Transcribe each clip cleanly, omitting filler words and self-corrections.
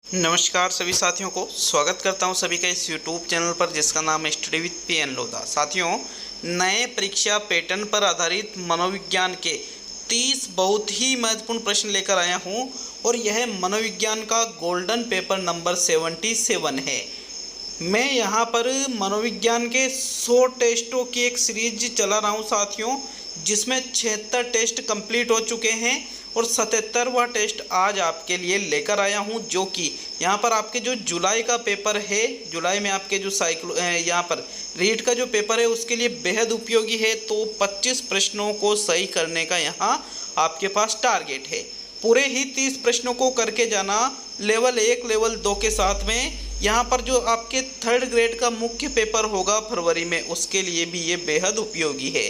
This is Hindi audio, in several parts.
नमस्कार सभी साथियों को स्वागत करता हूं सभी का इस YouTube चैनल पर जिसका नाम है स्टडी विद PN लोधा। साथियों, नए परीक्षा पैटर्न पर आधारित मनोविज्ञान के 30 बहुत ही महत्वपूर्ण प्रश्न लेकर आया हूं और यह मनोविज्ञान का गोल्डन पेपर नंबर 77 है। मैं यहां पर मनोविज्ञान के 100 टेस्टों की एक सीरीज चला रहा हूं साथियों, जिसमें 76 टेस्ट कंप्लीट हो चुके हैं और 77वां टेस्ट आज आपके लिए लेकर आया हूं, जो कि यहां पर आपके जो जुलाई का पेपर है, जुलाई में आपके जो यहां पर रीट का जो पेपर है उसके लिए बेहद उपयोगी है। तो 25 प्रश्नों को सही करने का यहां आपके पास टारगेट है। पूरे ही 30 प्रश्नों को करके जाना लेवल 1 लेवल 2 के साथ में। यहाँ पर जो आपके 3rd ग्रेड का मुख्य पेपर होगा फरवरी में, उसके लिए भी ये बेहद उपयोगी है।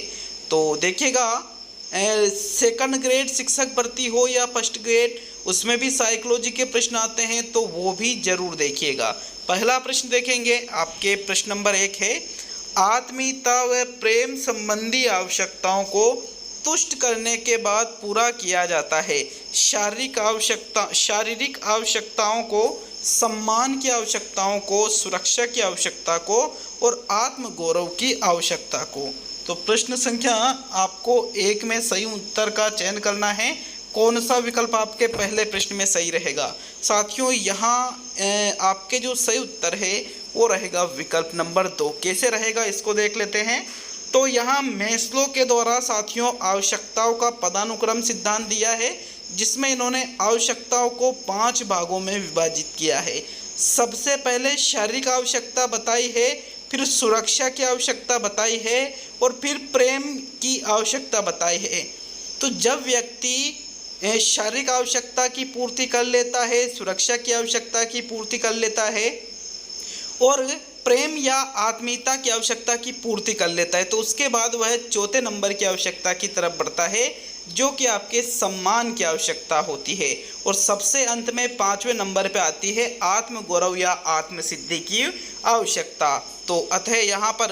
तो देखिएगा, 2nd ग्रेड शिक्षक भर्ती हो या 1st ग्रेड, उसमें भी साइकोलॉजी के प्रश्न आते हैं, तो वो भी जरूर देखिएगा। पहला प्रश्न देखेंगे, आपके प्रश्न नंबर 1 है, आत्मीयता व प्रेम संबंधी आवश्यकताओं को तुष्ट करने के बाद पूरा किया जाता है। शारीरिक आवश्यकताओं को, सम्मान की आवश्यकताओं को, सुरक्षा की आवश्यकता को और आत्मगौरव की आवश्यकता को। तो प्रश्न संख्या आपको 1 में सही उत्तर का चयन करना है। कौन सा विकल्प आपके पहले प्रश्न में सही रहेगा? साथियों, यहाँ आपके जो सही उत्तर है वो रहेगा विकल्प नंबर 2। कैसे रहेगा इसको देख लेते हैं। तो यहाँ मैस्लो के द्वारा साथियों आवश्यकताओं का पदानुक्रम सिद्धांत दिया है, जिसमें इन्होंने आवश्यकताओं को 5 भागों में विभाजित किया है। सबसे पहले शारीरिक आवश्यकता बताई है, फिर सुरक्षा की आवश्यकता बताई है और फिर प्रेम की आवश्यकता बताई है। तो जब व्यक्ति शारीरिक आवश्यकता की पूर्ति कर लेता है, सुरक्षा की आवश्यकता की पूर्ति कर लेता है और प्रेम या आत्मीयता की आवश्यकता की पूर्ति कर लेता है, तो उसके बाद वह 4थे नंबर की आवश्यकता की तरफ बढ़ता है, जो कि आपके सम्मान की आवश्यकता होती है। और सबसे अंत में 5वें नंबर पे आती है आत्मगौरव या आत्मसिद्धि की आवश्यकता। तो अतः यहाँ पर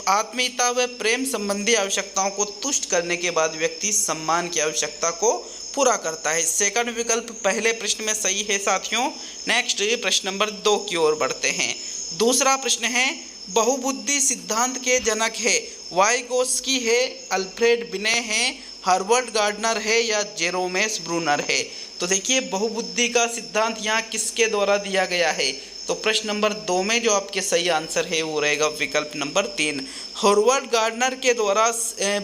आत्मीयता व प्रेम संबंधी आवश्यकताओं को तुष्ट करने के बाद व्यक्ति सम्मान की आवश्यकता को पूरा करता है। 2nd विकल्प पहले प्रश्न में सही है साथियों। नेक्स्ट प्रश्न नंबर 2 की ओर बढ़ते हैं। दूसरा प्रश्न है, बहुबुद्धि सिद्धांत के जनक है, वाइगोस्की है, अल्फ्रेड बिने है, हार्वर्ड गार्डनर है या जेरोमेस ब्रूनर है। तो देखिए, बहुबुद्धि का सिद्धांत यहाँ किसके द्वारा दिया गया है? तो प्रश्न नंबर 2 में जो आपके सही आंसर है वो रहेगा विकल्प नंबर 3। हार्वर्ड गार्डनर के द्वारा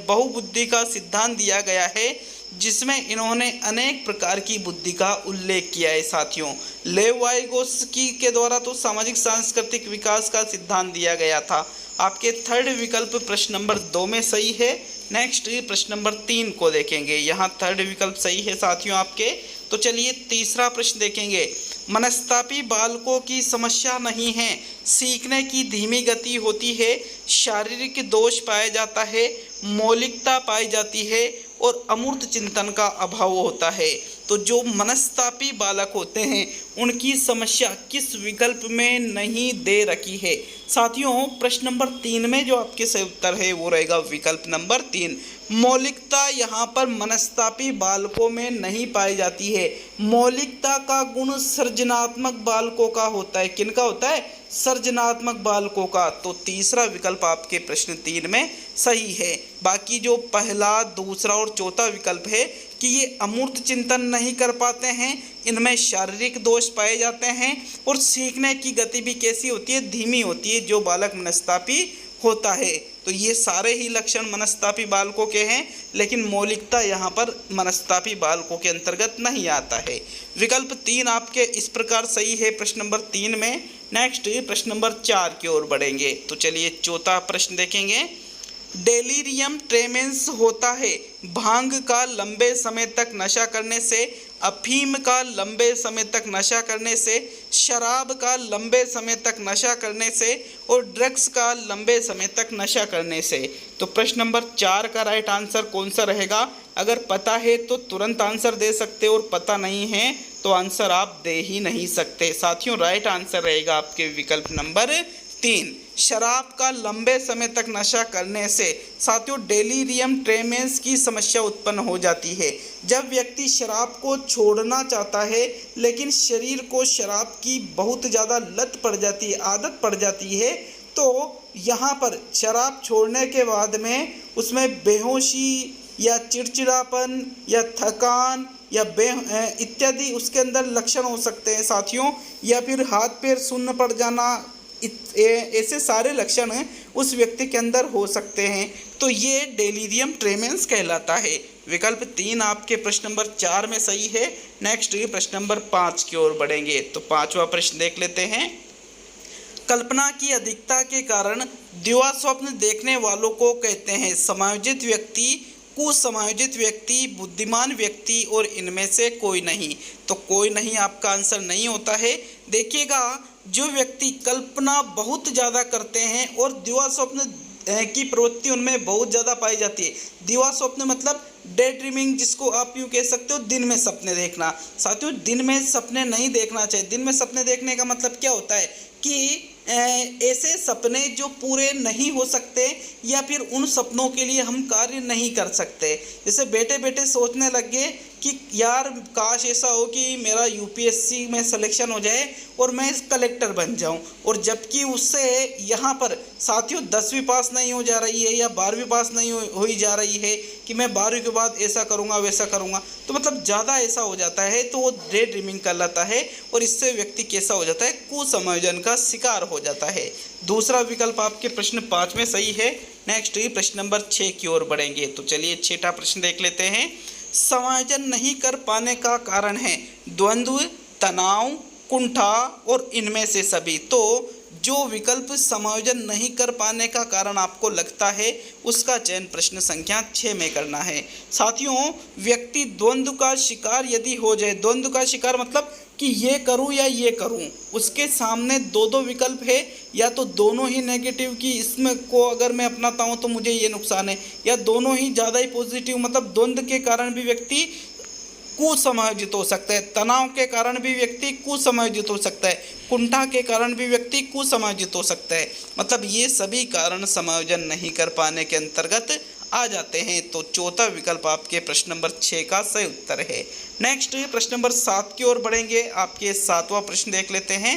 बहुबुद्धि का सिद्धांत दिया गया है, जिसमें इन्होंने अनेक प्रकार की बुद्धि का उल्लेख किया है साथियों। लेव वाइगोस्की के द्वारा तो सामाजिक सांस्कृतिक विकास का सिद्धांत दिया गया था। आपके 3rd विकल्प प्रश्न नंबर 2 में सही है। नेक्स्ट प्रश्न नंबर 3 को देखेंगे, यहाँ 3rd विकल्प सही है साथियों आपके। तो चलिए तीसरा प्रश्न देखेंगे। मनस्तापी बालकों की समस्या नहीं है, सीखने की धीमी गति होती है, शारीरिक दोष पाया जाता है, मौलिकता पाई जाती है और अमूर्त चिंतन का अभाव होता है। तो जो मनस्तापी बालक होते हैं उनकी समस्या किस विकल्प में नहीं दे रखी है? साथियों, प्रश्न नंबर 3 में जो आपके सही उत्तर है वो रहेगा विकल्प नंबर 3। मौलिकता यहाँ पर मनस्तापी बालकों में नहीं पाई जाती है। मौलिकता का गुण सृजनात्मक बालकों का होता है। किनका होता है? सृजनात्मक बालकों का। तो तीसरा विकल्प आपके प्रश्न 3 में सही है। बाकी जो पहला, दूसरा और चौथा विकल्प है कि ये अमूर्त चिंतन नहीं कर पाते हैं, इनमें शारीरिक दोष पाए जाते हैं और सीखने की गति भी कैसी होती है? धीमी होती है, जो बालक मनस्तापी होता है। तो ये सारे ही लक्षण मनस्तापी बालकों के हैं, लेकिन मौलिकता यहाँ पर मनस्तापी बालकों के अंतर्गत नहीं आता है। विकल्प 3 आपके इस प्रकार सही है प्रश्न नंबर 3 में। नेक्स्ट प्रश्न नंबर 4 की ओर बढ़ेंगे। तो चलिए चौथा प्रश्न देखेंगे। डेलीरियम ट्रेमेंस होता है भांग का लंबे समय तक नशा करने से, अफीम का लंबे समय तक नशा करने से, शराब का लंबे समय तक नशा करने से और ड्रग्स का लंबे समय तक नशा करने से। तो प्रश्न नंबर 4 का राइट आंसर कौन सा रहेगा? अगर पता है तो तुरंत आंसर दे सकते हो और पता नहीं है तो आंसर आप दे ही नहीं सकते। साथियों, राइट आंसर रहेगा आपके विकल्प नंबर 3, शराब का लंबे समय तक नशा करने से साथियों डेलीरियम ट्रेमेंस की समस्या उत्पन्न हो जाती है। जब व्यक्ति शराब को छोड़ना चाहता है लेकिन शरीर को शराब की बहुत ज़्यादा लत पड़ जाती है, आदत पड़ जाती है, तो यहाँ पर शराब छोड़ने के बाद में उसमें बेहोशी या चिड़चिड़ापन या थकान या इत्यादि उसके अंदर लक्षण हो सकते हैं साथियों, या फिर हाथ पैर सुन्न पड़ जाना, ऐसे सारे लक्षण उस व्यक्ति के अंदर हो सकते हैं। तो ये डेलीरियम ट्रेमेंस कहलाता है। विकल्प 3 आपके प्रश्न नंबर 4 में सही है। नेक्स्ट प्रश्न नंबर 5 की ओर बढ़ेंगे। तो 5वां प्रश्न देख लेते हैं। कल्पना की अधिकता के कारण दिवा स्वप्न देखने वालों को कहते हैं समायोजित व्यक्ति, कुसमायोजित व्यक्ति, बुद्धिमान व्यक्ति और इनमें से कोई नहीं। तो कोई नहीं आपका आंसर नहीं होता है। देखिएगा, जो व्यक्ति कल्पना बहुत ज़्यादा करते हैं और दिवा स्वप्न की प्रवृत्ति उनमें बहुत ज़्यादा पाई जाती है। दिवा स्वप्न मतलब डे ड्रीमिंग, जिसको आप यूँ कह सकते हो दिन में सपने देखना। साथियों, दिन में सपने नहीं देखना चाहिए। दिन में सपने देखने का मतलब क्या होता है कि ऐसे सपने जो पूरे नहीं हो सकते या फिर उन सपनों के लिए हम कार्य नहीं कर सकते। जैसे बैठे बैठे सोचने लग गए कि यार काश ऐसा हो कि मेरा यूपीएससी में सिलेक्शन हो जाए और मैं कलेक्टर बन जाऊं, और जबकि उससे यहाँ पर साथियों 10वीं पास नहीं हो जा रही है या 12वीं पास नहीं हो ही जा रही है कि मैं 12वीं के बाद ऐसा करूँगा वैसा करूँगा, तो मतलब ज़्यादा ऐसा हो जाता है, तो वो डे ड्रीमिंग कहलाता है और इससे व्यक्ति कैसा हो जाता है, कुसमायोजन का शिकार हो जाता है। दूसरा विकल्प आपके प्रश्न 5 में सही है। नेक्स्ट प्रश्न नंबर 6 की ओर बढ़ेंगे। तो चलिए 6वां प्रश्न देख लेते हैं। समायोजन नहीं कर पाने का कारण है द्वंद्व, तनाव, कुंठा और इनमें से सभी। तो जो विकल्प समायोजन नहीं कर पाने का कारण आपको लगता है उसका चयन प्रश्न संख्या 6 में करना है। साथियों, व्यक्ति द्वंद्व का शिकार यदि हो जाए, द्वंद्व का शिकार मतलब कि ये करूं या ये करूं, उसके सामने दो विकल्प है, या तो दोनों ही नेगेटिव की इसमें को अगर मैं अपनाता हूं तो मुझे ये नुकसान है, या दोनों ही ज़्यादा ही पॉजिटिव, मतलब द्वंद्व के कारण भी व्यक्ति कुसमायोजित हो सकता है, तनाव के कारण भी व्यक्ति कुसमायोजित हो सकता है, कुंठा के कारण भी व्यक्ति कुसमायोजित हो सकता है। मतलब ये सभी कारण समायोजन नहीं कर पाने के अंतर्गत आ जाते हैं। तो चौथा विकल्प आपके प्रश्न नंबर 6 का सही उत्तर है। नेक्स्ट प्रश्न नंबर 7 की ओर बढ़ेंगे। आपके 7वां प्रश्न देख लेते हैं।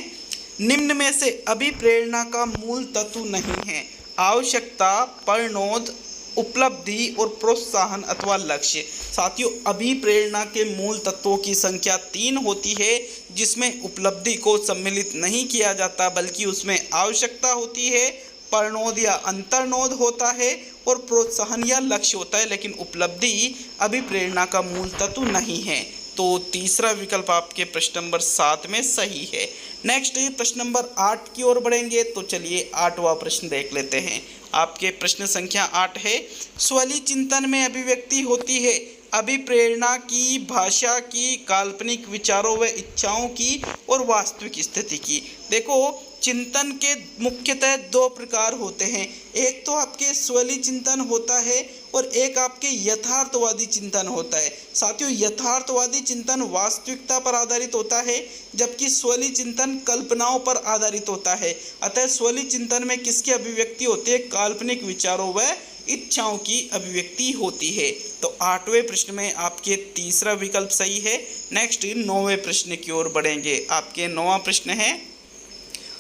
निम्न में से अभिप्रेरणा का मूल तत्व नहीं है। आवश्यकता, परिणोद, उपलब्धि और प्रोत्साहन अथवा लक्ष्य। साथियों, अभिप्रेरणा के मूल तत्वों की संख्या 3 होती है, जिसमें उपलब्धि को सम्मिलित नहीं किया जाता, बल्कि उसमें आवश्यकता होती है, परिणोद या अंतर्नोद होता है और प्रोत्साहन या लक्ष्य होता है, लेकिन उपलब्धि अभिप्रेरणा का मूल तत्व नहीं है। तो तीसरा विकल्प आपके प्रश्न नंबर 7 में सही है। नेक्स्ट प्रश्न नंबर 8 की ओर बढ़ेंगे। तो चलिए 8वां प्रश्न देख लेते हैं। आपके प्रश्न संख्या 8 है। स्वली चिंतन में अभिव्यक्ति होती है अभिप्रेरणा की, भाषा की, काल्पनिक विचारों व इच्छाओं की और वास्तविक स्थिति की। देखो, चिंतन के मुख्यतः 2 प्रकार होते हैं। एक तो आपके स्वली चिंतन होता है और एक आपके यथार्थवादी चिंतन होता है। साथियों, यथार्थवादी चिंतन वास्तविकता पर आधारित होता है, जबकि स्वली चिंतन कल्पनाओं पर आधारित होता है। अतः स्वली चिंतन में किसकी अभिव्यक्ति होती है? काल्पनिक विचारों व इच्छाओं की अभिव्यक्ति होती है। तो 8वें प्रश्न में आपके तीसरा विकल्प सही है। नेक्स्ट 9वें प्रश्न की ओर बढ़ेंगे। आपके 9वां प्रश्न है।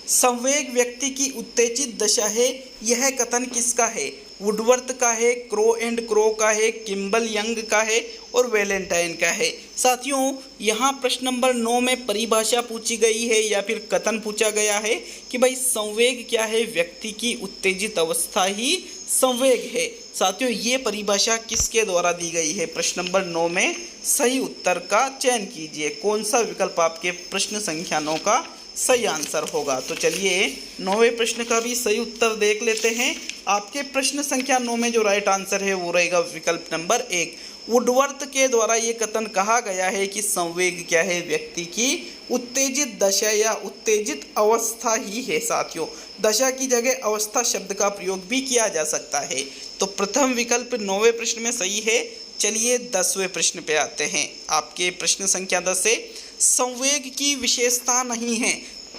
संवेग व्यक्ति की उत्तेजित दशा है, यह कथन किसका है? वुडवर्थ का है, क्रो एंड क्रो का है, किम्बल यंग का है और वैलेंटाइन का है। साथियों, यहाँ प्रश्न नंबर 9 में परिभाषा पूछी गई है या फिर कथन पूछा गया है कि भाई संवेग क्या है? व्यक्ति की उत्तेजित अवस्था ही संवेग है। साथियों, ये परिभाषा किसके द्वारा दी गई है? प्रश्न नंबर 9 में सही उत्तर का चयन कीजिए। कौन सा विकल्प आपके प्रश्न संख्या 9 का सही आंसर होगा? तो चलिए 9वें प्रश्न का भी सही उत्तर देख लेते हैं। आपके प्रश्न संख्या 9 में जो राइट आंसर है वो रहेगा विकल्प नंबर 1। वुडवर्थ के द्वारा ये कथन कहा गया है कि संवेग क्या है? व्यक्ति की उत्तेजित दशा या उत्तेजित अवस्था ही है। साथियों, दशा की जगह अवस्था शब्द का प्रयोग भी किया जा सकता है। तो प्रथम विकल्प 9वें प्रश्न में सही है। चलिए 10वें प्रश्न पे आते हैं। आपके प्रश्न संख्या 10 है। संवेग की विशेषता नहीं है,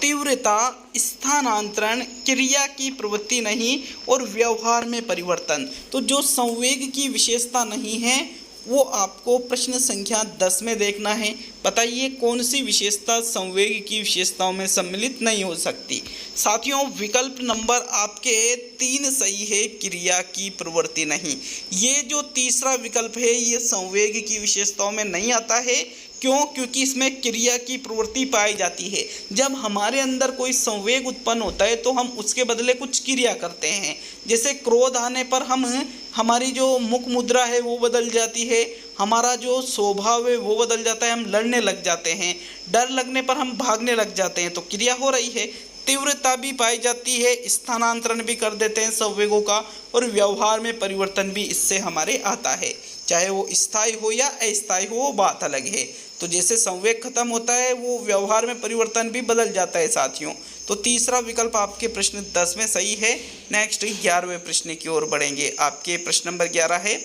तीव्रता, स्थानांतरण, क्रिया की प्रवृत्ति नहीं और व्यवहार में परिवर्तन। तो जो संवेग की विशेषता नहीं है वो आपको प्रश्न संख्या 10 में देखना है। बताइए कौन सी विशेषता संवेग की विशेषताओं में सम्मिलित नहीं हो सकती। साथियों विकल्प नंबर आपके 3 सही है, क्रिया की प्रवृत्ति नहीं। ये जो तीसरा विकल्प है ये संवेग की विशेषताओं में नहीं आता है। क्यों? क्योंकि इसमें क्रिया की प्रवृत्ति पाई जाती है। जब हमारे अंदर कोई संवेग उत्पन्न होता है तो हम उसके बदले कुछ क्रिया करते हैं। जैसे क्रोध आने पर हमारी जो मुख मुद्रा है वो बदल जाती है, हमारा जो स्वभाव है वो बदल जाता है, हम लड़ने लग जाते हैं, डर लगने पर हम भागने लग जाते हैं, तो क्रिया हो रही है। तीव्रता भी पाई जाती है, स्थानांतरण भी कर देते हैं संवेगों का, और व्यवहार में परिवर्तन भी इससे हमारे आता है। चाहे वो स्थायी हो या अस्थायी हो वो बात अलग है। तो जैसे संवेग खत्म होता है वो व्यवहार में परिवर्तन भी बदल जाता है साथियों। तो तीसरा विकल्प आपके प्रश्न 10 में सही है। नेक्स्ट 11वें प्रश्न की ओर बढ़ेंगे। आपके प्रश्न नंबर 11 है,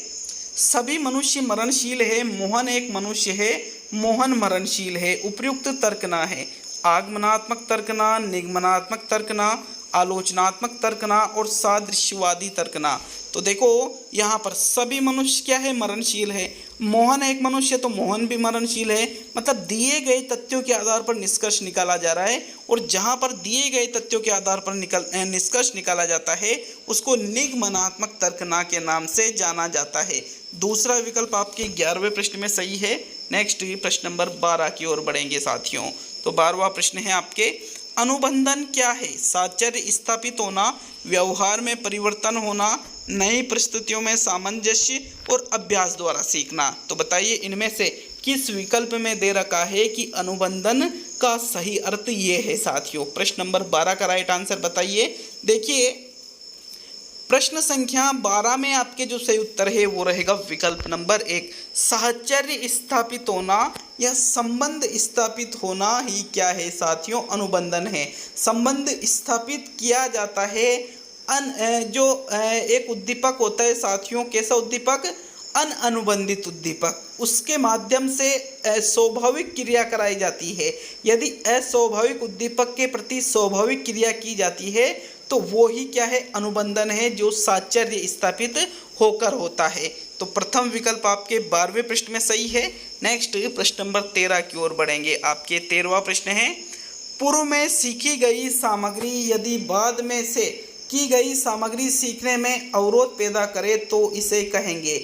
सभी मनुष्य मरणशील है, मोहन एक मनुष्य है, मोहन मरणशील है। उपयुक्त तर्क ना है। आगमनात्मक तर्कना, निगमनात्मक तर्कना, आलोचनात्मक तर्कना और सादृश्यवादी तर्कना। तो देखो यहाँ पर सभी मनुष्य क्या है, मरणशील है। मोहन एक मनुष्य तो मोहन भी मरणशील है। मतलब दिए गए तथ्यों के आधार पर निष्कर्ष निकाला जा रहा है, और जहाँ पर दिए गए तथ्यों के आधार पर निष्कर्ष निकाला जाता है उसको निगमनात्मक तर्कना के नाम से जाना जाता है। दूसरा विकल्प आपके 11वें प्रश्न में सही है। नेक्स्ट प्रश्न नंबर 12 की ओर बढ़ेंगे साथियों। तो 12वां प्रश्न है आपके, अनुबंधन क्या है? साहचर्य स्थापित होना, व्यवहार में परिवर्तन होना, नई परिस्थितियों में सामंजस्य और अभ्यास द्वारा सीखना। तो बताइए इनमें से किस विकल्प में दे रखा है कि अनुबंधन का सही अर्थ ये है साथियों। प्रश्न नंबर 12 का राइट आंसर बताइए। देखिए प्रश्न संख्या 12 में आपके जो सही उत्तर है वो रहेगा विकल्प नंबर 1, साहचर्य स्थापित होना या संबंध स्थापित होना ही क्या है साथियों, अनुबंधन है। संबंध स्थापित किया जाता है जो एक उद्दीपक होता है साथियों, कैसा उद्दीपक, अनुबंधित उद्दीपक, उसके माध्यम से स्वाभाविक क्रिया कराई जाती है। यदि अस्वाभाविक उद्दीपक के प्रति स्वाभाविक क्रिया की जाती है तो वो ही क्या है, अनुबंधन है, जो साहचर्य स्थापित होकर होता है। तो प्रथम विकल्प आपके 12वें प्रश्न में सही है। नेक्स्ट प्रश्न नंबर 13 की ओर बढ़ेंगे। आपके 13वां प्रश्न है, पूर्व में सीखी गई सामग्री यदि बाद में से की गई सामग्री सीखने में अवरोध पैदा करे तो इसे कहेंगे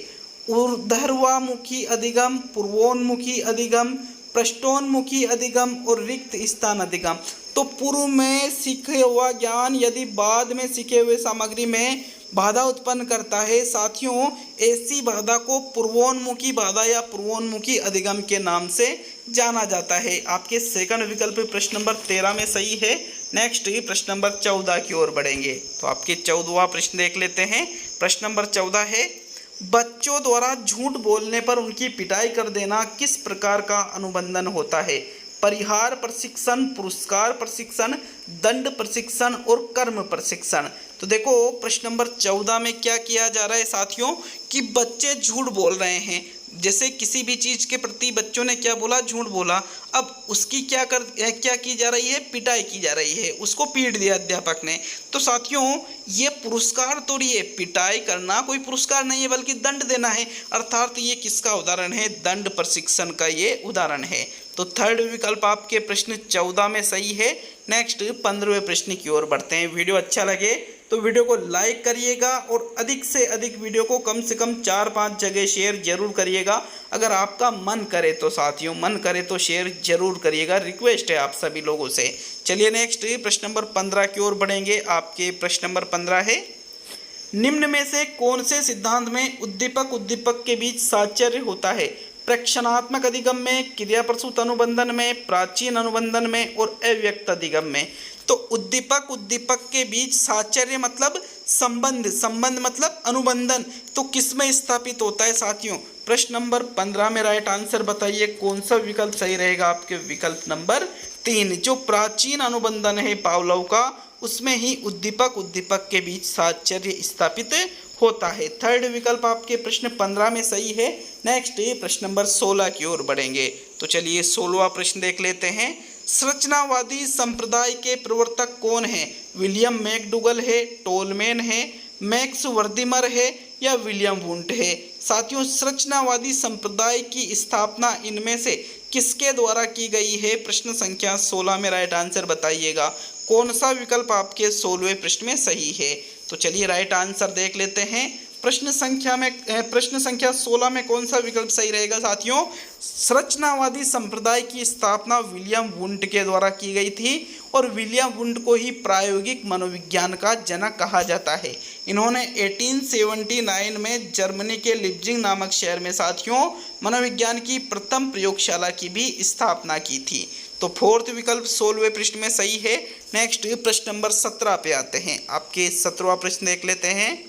ऊर्ध्वमुखी अधिगम, पूर्वोन्मुखी अधिगम, पृष्ठोन्मुखी अधिगम और रिक्त स्थान अधिगम। तो पूर्व में सीखे हुआ ज्ञान यदि बाद में सीखे हुए सामग्री में बाधा उत्पन्न करता है साथियों, ऐसी बाधा को पूर्वोन्मुखी बाधा या पूर्वोन्मुखी अधिगम के नाम से जाना जाता है। आपके सेकंड विकल्प प्रश्न नंबर 13 में सही है। नेक्स्ट प्रश्न नंबर 14 की ओर बढ़ेंगे। तो आपके 14वां प्रश्न देख लेते हैं। प्रश्न नंबर 14 है, बच्चों द्वारा झूठ बोलने पर उनकी पिटाई कर देना किस प्रकार का अनुबंधन होता है? परिहार प्रशिक्षण, पुरस्कार प्रशिक्षण, दंड प्रशिक्षण और कर्म प्रशिक्षण। तो देखो प्रश्न नंबर 14 में क्या किया जा रहा है साथियों कि बच्चे झूठ बोल रहे हैं। जैसे किसी भी चीज़ के प्रति बच्चों ने क्या बोला, झूठ बोला। अब उसकी क्या की जा रही है, पिटाई की जा रही है, उसको पीट दिया अध्यापक ने। तो साथियों ये पुरस्कार थोड़ी है, पिटाई करना कोई पुरस्कार नहीं है बल्कि दंड देना है। अर्थात ये किसका उदाहरण है, दंड प्रशिक्षण का ये उदाहरण है। तो थर्ड विकल्प आपके प्रश्न 14 में सही है। नेक्स्ट 15वें प्रश्न की ओर बढ़ते हैं। वीडियो अच्छा लगे तो वीडियो को लाइक करिएगा और अधिक से अधिक वीडियो को कम से कम 4-5 जगह शेयर जरूर करिएगा। अगर आपका मन करे तो साथियों, मन करे तो शेयर जरूर करिएगा, रिक्वेस्ट है आप सभी लोगों से। चलिए नेक्स्ट प्रश्न नंबर 15 की ओर बढ़ेंगे। आपके प्रश्न नंबर 15 है, निम्न में से कौन से सिद्धांत में उद्दीपक के बीच साहचर्य होता है? प्रेक्षणात्मक अधिगम में, क्रिया प्रसूत अनुबंधन में, प्राचीन अनुबंधन में और अव्यक्त अधिगम में। तो उद्दीपक के बीच साहचर्य मतलब संबंध मतलब अनुबंधन, तो किस में स्थापित होता है साथियों? प्रश्न नंबर 15 में राइट आंसर बताइए कौन सा विकल्प सही रहेगा। आपके विकल्प नंबर 3, जो प्राचीन अनुबंधन है पावलोव का, उसमें ही उद्दीपक के बीच साहचर्य स्थापित होता है। थर्ड विकल्प आपके प्रश्न 15 में सही है। नेक्स्ट प्रश्न नंबर 16 की ओर बढ़ेंगे। तो चलिए 16वां प्रश्न देख लेते हैं। संरचनावादी संप्रदाय के प्रवर्तक कौन है? विलियम मैकडूगल है, टोलमैन है, मैक्स वर्दिमर है या विलियम वुंट है? साथियों, संरचनावादी संप्रदाय की स्थापना इनमें से किसके द्वारा की गई है? प्रश्न संख्या 16 में राइट आंसर बताइएगा। कौन सा विकल्प आपके 16वें प्रश्न में सही है? तो चलिए राइट आंसर देख लेते हैं। प्रश्न संख्या 16 में कौन सा विकल्प सही रहेगा साथियों? संरचनावादी संप्रदाय की स्थापना विलियम वुंट के द्वारा की गई थी और विलियम वुंट को ही प्रायोगिक मनोविज्ञान का जनक कहा जाता है। इन्होंने 1879 में जर्मनी के लिप्जिग नामक शहर में साथियों मनोविज्ञान की प्रथम प्रयोगशाला की भी स्थापना की थी। तो फोर्थ विकल्प 16वें प्रश्न में सही है। नेक्स्ट प्रश्न नंबर 17 पे आते हैं। आपके 17वां प्रश्न देख लेते हैं।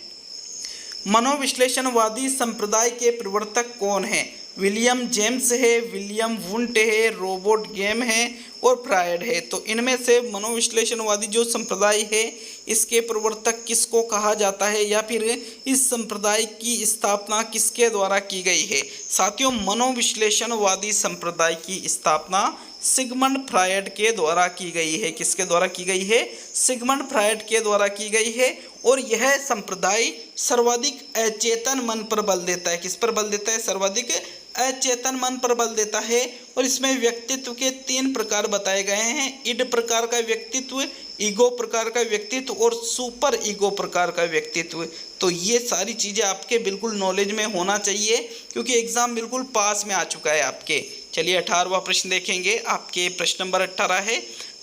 मनोविश्लेषणवादी संप्रदाय के प्रवर्तक कौन है? विलियम जेम्स है, विलियम वुंट है, रॉबर्ट गेम है और फ्रायड है। तो इनमें से मनोविश्लेषणवादी जो संप्रदाय है इसके प्रवर्तक किसको कहा जाता है या फिर इस संप्रदाय की स्थापना किसके द्वारा की गई है? साथियों, मनोविश्लेषणवादी संप्रदाय की स्थापना सिगमंड फ्रायड के द्वारा की गई है। किसके द्वारा की गई है? सिगमंड फ्रायड के द्वारा की गई है। और यह संप्रदाय सर्वाधिक अचेतन मन पर बल देता है। किस पर बल देता है? सर्वाधिक अचेतन मन पर बल देता है। और इसमें व्यक्तित्व के 3 प्रकार बताए गए हैं। इड प्रकार का व्यक्तित्व, ईगो प्रकार का व्यक्तित्व और सुपर ईगो प्रकार का व्यक्तित्व। तो ये सारी चीज़ें आपके बिल्कुल नॉलेज में होना चाहिए क्योंकि एग्जाम बिल्कुल पास में आ चुका है आपके। चलिए 18वां प्रश्न देखेंगे। आपके प्रश्न नंबर 18 है,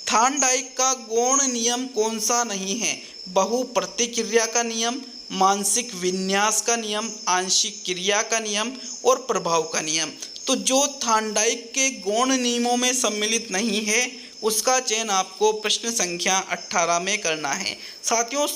थॉर्नडाइक का गौण नियम कौन सा नहीं है? बहु प्रतिक्रिया का नियम, मानसिक विन्यास का नियम, आंशिक क्रिया का नियम और प्रभाव का नियम। तो जो थॉर्नडाइक के गौण नियमों में सम्मिलित नहीं है उसका चयन आपको प्रश्न संख्या 18 में करना है। साथियों,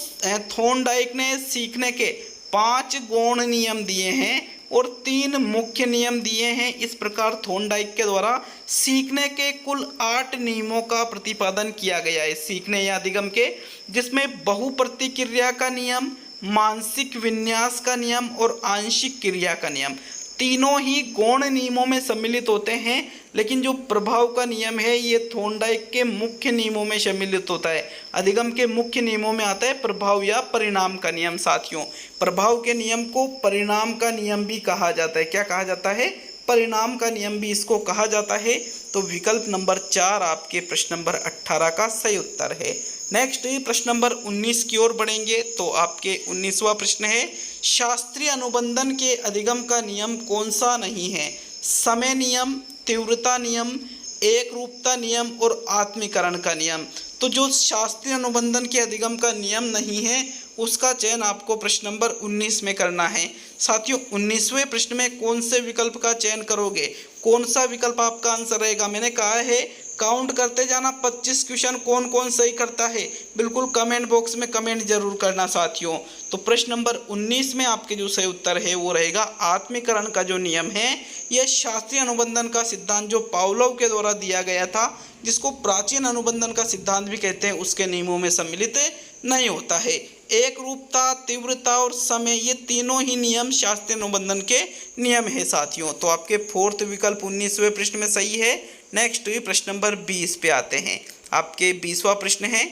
थॉर्नडाइक ने सीखने के 5 गौण नियम दिए हैं और 3 मुख्य नियम दिए हैं। इस प्रकार थॉर्नडाइक के द्वारा सीखने के कुल 8 नियमों का प्रतिपादन किया गया है सीखने या अधिगम के, जिसमें बहुप्रतिक्रिया का नियम, मानसिक विन्यास का नियम और आंशिक क्रिया का नियम तीनों ही गौण नियमों में सम्मिलित होते हैं। लेकिन जो प्रभाव का नियम है ये थॉर्नडाइक के मुख्य नियमों में सम्मिलित होता है। अधिगम के मुख्य नियमों में आता है प्रभाव या परिणाम का नियम। साथियों, प्रभाव के नियम को परिणाम का नियम भी कहा जाता है। क्या कहा जाता है? परिणाम का नियम भी इसको कहा जाता है। तो विकल्प नंबर 4 आपके प्रश्न नंबर 18 का सही उत्तर है। नेक्स्ट प्रश्न नंबर 19 की ओर बढ़ेंगे। तो आपके 19वां प्रश्न है, शास्त्रीय अनुबंधन के अधिगम का नियम कौन सा नहीं है? समय नियम, तीव्रता नियम, एक रूपता नियम और आत्मीकरण का नियम। तो जो शास्त्रीय अनुबंधन के अधिगम का नियम नहीं है उसका चयन आपको प्रश्न नंबर 19 में करना है। साथियों, 19वें प्रश्न में कौन से विकल्प का चयन करोगे? कौन सा विकल्प आपका आंसर रहेगा? मैंने कहा है काउंट करते जाना। 25 क्वेश्चन कौन कौन सही करता है बिल्कुल कमेंट बॉक्स में कमेंट जरूर करना साथियों। तो प्रश्न नंबर 19 में आपके जो सही उत्तर है वो रहेगा आत्मीकरण का जो नियम है यह शास्त्रीय अनुबंधन का सिद्धांत जो पावलोव के द्वारा दिया गया था, जिसको प्राचीन अनुबंधन का सिद्धांत भी कहते हैं, उसके नियमों में सम्मिलित नहीं होता है। एक रूपता, तीव्रता और समय ये तीनों ही नियम शास्त्रीय अनुबंधन के नियम है साथियों। तो आपके फोर्थ विकल्प 19वें प्रश्न में सही है। नेक्स्ट प्रश्न नंबर 20 पे आते हैं। आपके 20वां प्रश्न है,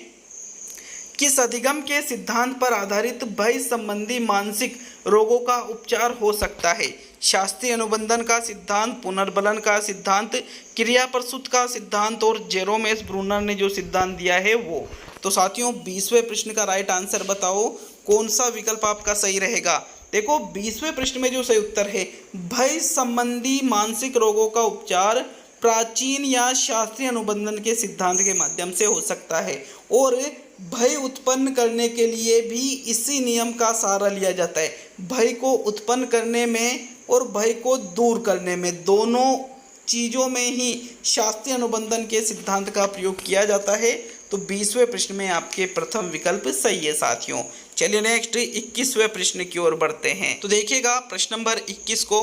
किस अधिगम के सिद्धांत पर आधारित भय संबंधी मानसिक रोगों का उपचार हो सकता है? शास्त्रीय अनुबंधन का सिद्धांत, पुनर्बलन का सिद्धांत, क्रिया प्रसूत का सिद्धांत और जेरोम एस ब्रूनर ने जो सिद्धांत दिया है वो। तो साथियों, 20वें प्रश्न का राइट आंसर बताओ कौन सा विकल्प आपका सही रहेगा। देखो, 20वें प्रश्न में जो सही उत्तर है, भय संबंधी मानसिक रोगों का उपचार प्राचीन या शास्त्रीय अनुबंधन के सिद्धांत के माध्यम से हो सकता है और भय उत्पन्न करने के लिए भी इसी नियम का सहारा लिया जाता है। भय को उत्पन्न करने में और भय को दूर करने में, दोनों चीज़ों में ही शास्त्रीय अनुबंधन के सिद्धांत का प्रयोग किया जाता है। तो 20वें प्रश्न में आपके प्रथम विकल्प सही है साथियों। चलिए नेक्स्ट 21वें प्रश्न की ओर बढ़ते हैं। तो देखिएगा प्रश्न नंबर 21 को,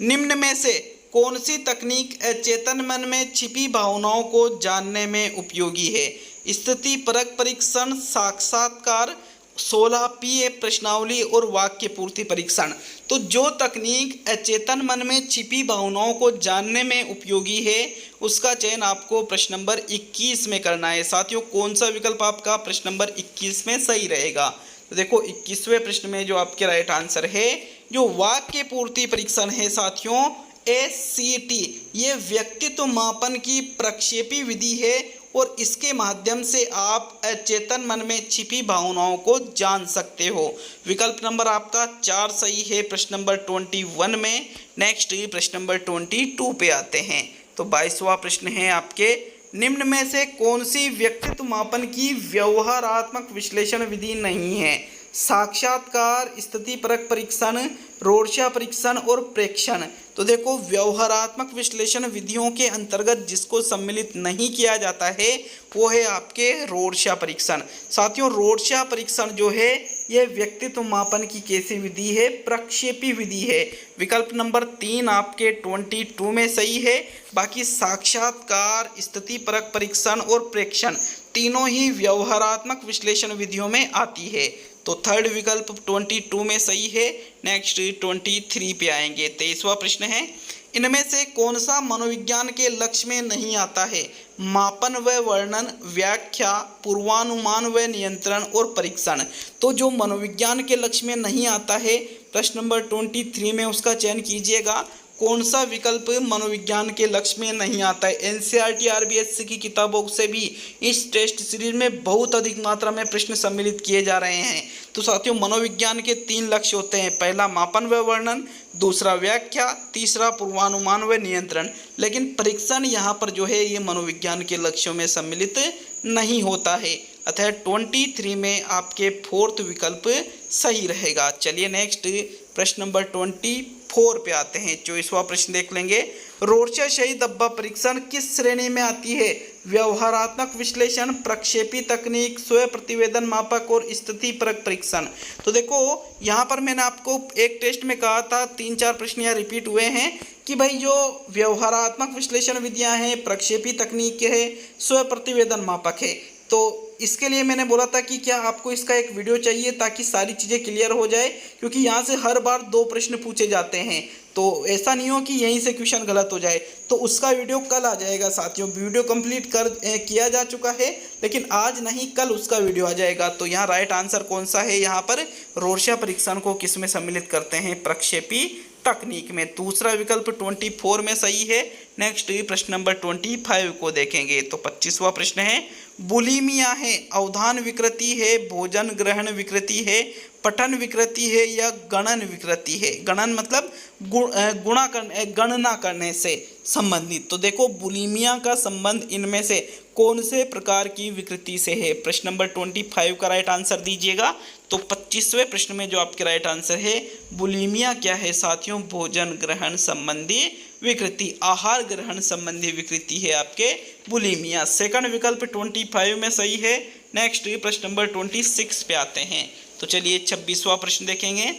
निम्न में से कौन सी तकनीक अचेतन मन में छिपी भावनाओं को जानने में उपयोगी है? स्थिति परक परीक्षण, साक्षात्कार, 16 पीए प्रश्नावली और वाक्य पूर्ति परीक्षण। तो जो तकनीक अचेतन मन में छिपी भावनाओं को जानने में उपयोगी है उसका चयन आपको प्रश्न नंबर 21 में करना है। साथियों कौन सा विकल्प आपका प्रश्न नंबर 21 में सही रहेगा? तो देखो 21वें प्रश्न में जो आपके राइट आंसर है जो वाक्य पूर्ति परीक्षण है साथियों, SCT, ये व्यक्तित्व मापन की प्रक्षेपी विधि है और इसके माध्यम से आप अचेतन मन में छिपी भावनाओं को जान सकते हो। विकल्प नंबर आपका 4 सही है प्रश्न नंबर 21 में। नेक्स्ट प्रश्न नंबर 22 पे आते हैं। तो 22वां प्रश्न है आपके, निम्न में से कौन सी व्यक्तित्व मापन की व्यवहारात्मक विश्लेषण विधि नहीं है? साक्षात्कार, स्थितिपरक परीक्षण, रोडशा परीक्षण और प्रेक्षण। तो देखो व्यवहारात्मक विश्लेषण विधियों के अंतर्गत जिसको सम्मिलित नहीं किया जाता है वो है आपके रोडशा परीक्षण। साथियों रोडशा परीक्षण जो है ये व्यक्तित्व मापन की कैसी विधि है? प्रक्षेपी विधि है। विकल्प नंबर 3 आपके 22 में सही है। बाकी साक्षात्कार, स्थितिपरक परीक्षण और प्रेक्षण तीनों ही व्यवहारात्मक विश्लेषण विधियों में आती है। तो थर्ड विकल्प 22 में सही है। नेक्स्ट 23 पे आएंगे। 23वां प्रश्न है, इनमें से कौन सा मनोविज्ञान के लक्ष्य में नहीं आता है? मापन व वर्णन, व्याख्या, पूर्वानुमान व नियंत्रण और परीक्षण। तो जो मनोविज्ञान के लक्ष्य में नहीं आता है प्रश्न नंबर 23 में उसका चयन कीजिएगा। कौन सा विकल्प मनोविज्ञान के लक्ष्य में नहीं आता है? एनसीईआरटी आरबीएससी की किताबों से भी इस टेस्ट सीरीज में बहुत अधिक मात्रा में प्रश्न सम्मिलित किए जा रहे हैं। तो साथियों मनोविज्ञान के 3 लक्ष्य होते हैं, पहला मापन व वर्णन, दूसरा व्याख्या, तीसरा पूर्वानुमान व नियंत्रण। लेकिन परीक्षण यहाँ पर जो है ये मनोविज्ञान के लक्ष्यों में सम्मिलित नहीं होता है। अतः 23 में आपके 4th विकल्प सही रहेगा। चलिए नेक्स्ट प्रश्न नंबर 24 पे आते हैं। 24वां प्रश्न देख लेंगे। रोडशा सही डब्बा परीक्षण किस श्रेणी में आती है? व्यवहारात्मक विश्लेषण, प्रक्षेपी तकनीक, स्वयं प्रतिवेदन मापक और स्थिति परक परीक्षण। तो देखो यहाँ पर मैंने आपको एक टेस्ट में कहा था 3-4 प्रश्न यहाँ रिपीट हुए हैं कि भाई जो व्यवहारात्मक विश्लेषण विधियाँ हैं, प्रक्षेपी तकनीक है, स्वयं प्रतिवेदन मापक है। तो इसके लिए मैंने बोला था कि क्या आपको इसका एक वीडियो चाहिए ताकि सारी चीज़ें क्लियर हो जाए, क्योंकि यहाँ से हर बार 2 प्रश्न पूछे जाते हैं तो ऐसा नहीं हो कि यहीं से क्वेश्चन गलत हो जाए। तो उसका वीडियो कल आ जाएगा साथियों। वीडियो कंप्लीट किया जा चुका है लेकिन आज नहीं कल उसका वीडियो आ जाएगा। तो यहाँ राइट आंसर कौन सा है? यहाँ पर रोडशा परीक्षण को किस में सम्मिलित करते हैं? प्रक्षेपी तकनीक में। दूसरा विकल्प 24 में सही है। नेक्स्ट प्रश्न नंबर 25 को देखेंगे। तो 25वां प्रश्न है, बुलिमिया है, अवधान विकृति है, भोजन ग्रहण विकृति है, पठन विकृति है या गणन विकृति है? गणन मतलब गणना करने से संबंधित। तो देखो बुलिमिया का संबंध इनमें से कौन से प्रकार की विकृति से है? प्रश्न नंबर 25 का राइट आंसर दीजिएगा। तो 25वें प्रश्न में जो आपके राइट आंसर है बुलिमिया क्या है साथियों? भोजन ग्रहण संबंधी विकृति, आहार ग्रहण संबंधी विकृति है आपके बुलिमिया। सेकंड विकल्प 25 में सही है। नेक्स्ट प्रश्न नंबर 26 पे आते हैं। तो चलिए 26वां प्रश्न देखेंगे।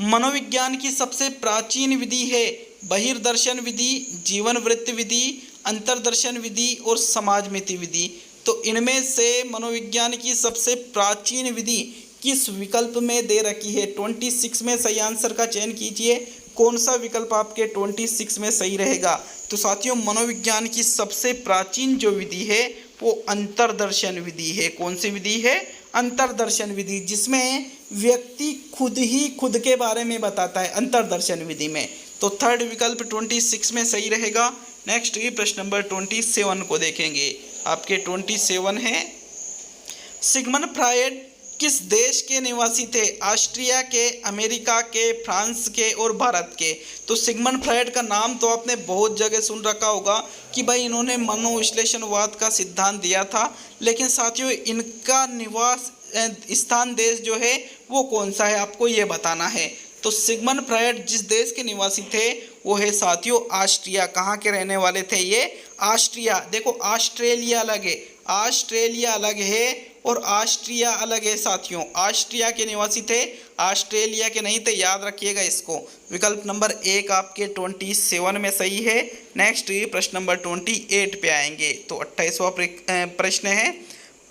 मनोविज्ञान की सबसे प्राचीन विधि है बहिर्दर्शन विधि, जीवन वृत्त विधि, अंतर्दर्शन विधि और समाजमिति विधि। तो इनमें से मनोविज्ञान की सबसे प्राचीन विधि किस विकल्प में दे रखी है? 26 में सही आंसर का चयन कीजिए। कौन सा विकल्प आपके 26 में सही रहेगा? तो साथियों मनोविज्ञान की सबसे प्राचीन जो विधि है वो अंतर्दर्शन विधि है। कौन सी विधि है? अंतर्दर्शन विधि, जिसमें व्यक्ति खुद ही खुद के बारे में बताता है अंतर्दर्शन विधि में। तो थर्ड विकल्प 26 में सही रहेगा। नेक्स्ट प्रश्न नंबर 27 को देखेंगे। आपके 27 है, सिगमंड फ्रायड किस देश के निवासी थे? ऑस्ट्रिया के, अमेरिका के, फ्रांस के और भारत के। तो सिगमंड फ्रायड का नाम तो आपने बहुत जगह सुन रखा होगा कि भाई इन्होंने मनोविश्लेषणवाद का सिद्धांत दिया था, लेकिन साथियों इनका निवास स्थान देश जो है वो कौन सा है आपको ये बताना है। तो सिगमंड फ्रायड जिस देश के निवासी थे वो है साथियों ऑस्ट्रिया। कहाँ के रहने वाले थे ये? ऑस्ट्रिया। देखो ऑस्ट्रेलिया अलग है, ऑस्ट्रेलिया अलग है और ऑस्ट्रिया अलग है साथियों। ऑस्ट्रिया के निवासी थे, ऑस्ट्रेलिया के नहीं थे, याद रखिएगा इसको। विकल्प नंबर 1 आपके 27 में सही है। नेक्स्ट प्रश्न नंबर 28 पे आएंगे। तो 28वां प्रश्न है,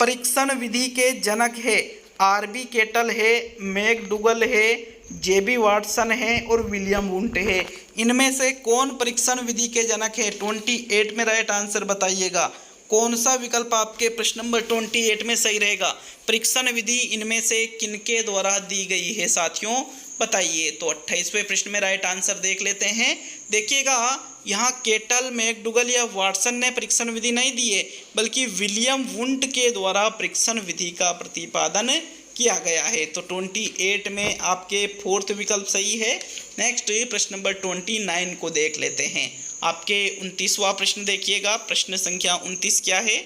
परीक्षण विधि के जनक है आरबी केटल है, मैकडूगल है, जेबी वाटसन है और विलियम वुंट है। इनमें से कौन परीक्षण विधि के जनक है? 28 में राइट आंसर बताइएगा। कौन सा विकल्प आपके प्रश्न नंबर 28 में सही रहेगा? परीक्षण विधि इनमें से किनके द्वारा दी गई है साथियों, बताइए। तो 28वें प्रश्न में राइट आंसर देख लेते हैं। देखिएगा, यहाँ केटल, मैकडूगल या वाटसन ने परीक्षण विधि नहीं दी है, बल्कि विलियम वुंट के द्वारा परीक्षण विधि का प्रतिपादन किया गया है। तो 28 में आपके फोर्थ विकल्प सही है। नेक्स्ट प्रश्न नंबर 29 को देख लेते हैं। आपके 29वां प्रश्न देखिएगा। प्रश्न संख्या 29 क्या है?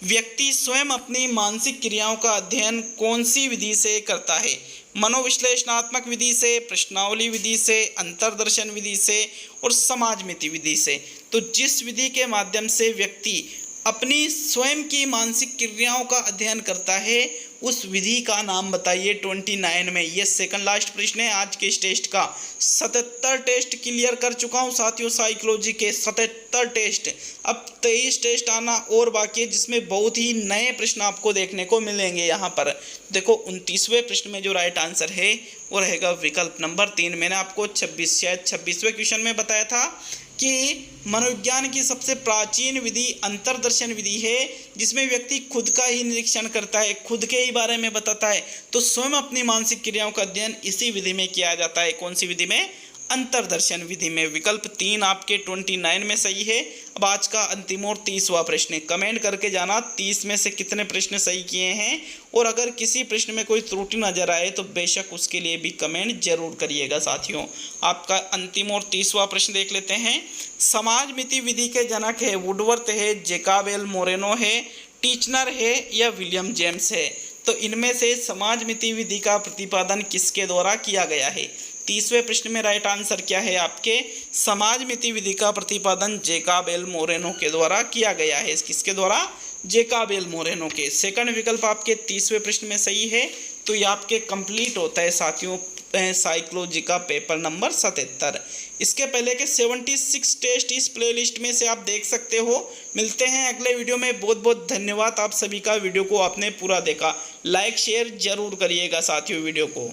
व्यक्ति स्वयं अपनी मानसिक क्रियाओं का अध्ययन कौन सी विधि से करता है? मनोविश्लेषणात्मक विधि से, प्रश्नावली विधि से, अंतर्दर्शन विधि से और समाजमिति विधि से। तो जिस विधि के माध्यम से व्यक्ति अपनी स्वयं की मानसिक क्रियाओं का अध्ययन करता है, उस विधि का नाम बताइए। 29 में ये सेकंड लास्ट प्रश्न है आज के इस टेस्ट का। 77 टेस्ट क्लियर कर चुका हूँ साथियों, साइकोलॉजी के 77 टेस्ट। अब 23 टेस्ट आना और बाकी है, जिसमें बहुत ही नए प्रश्न आपको देखने को मिलेंगे। यहाँ पर देखो 29वें प्रश्न में जो राइट आंसर है वो रहेगा विकल्प नंबर 3। मैंने आपको 26वें क्वेश्चन में बताया था कि मनोविज्ञान की सबसे प्राचीन विधि अंतर्दर्शन विधि है, जिसमें व्यक्ति खुद का ही निरीक्षण करता है, खुद के ही बारे में बताता है। तो स्वयं अपनी मानसिक क्रियाओं का अध्ययन इसी विधि में किया जाता है। कौन सी विधि में? अंतर्दर्शन विधि में। विकल्प 3 आपके 29 में सही है। अब आज का अंतिम और 30वां प्रश्न, कमेंट करके जाना 30 में से कितने प्रश्न सही किए हैं, और अगर किसी प्रश्न में कोई त्रुटि नजर आए तो बेशक उसके लिए भी कमेंट जरूर करिएगा साथियों। आपका अंतिम और 30वां प्रश्न देख लेते हैं। समाजमिति विधि के जनक है वुडवर्थ है, जैकब एल मोरेनो है, टीचनर है या विलियम जेम्स है? तो इनमें से समाजमिति विधि का प्रतिपादन किसके द्वारा किया गया है? 30वें प्रश्न में राइट आंसर क्या है आपके? समाजमिति विधि का प्रतिपादन जैकब एल मोरेनो के द्वारा किया गया है। किसके द्वारा? जैकब एल मोरेनो के। सेकंड विकल्प आपके 30वें प्रश्न में सही है। तो ये आपके कंप्लीट होता है साथियों साइकोलॉजी का पेपर नंबर 77। इसके पहले के 76 टेस्ट इस प्लेलिस्ट में से आप देख सकते हो। मिलते हैं अगले वीडियो में। बहुत बहुत धन्यवाद आप सभी का। वीडियो को आपने पूरा देखा, लाइक शेयर जरूर करिएगा साथियों वीडियो को।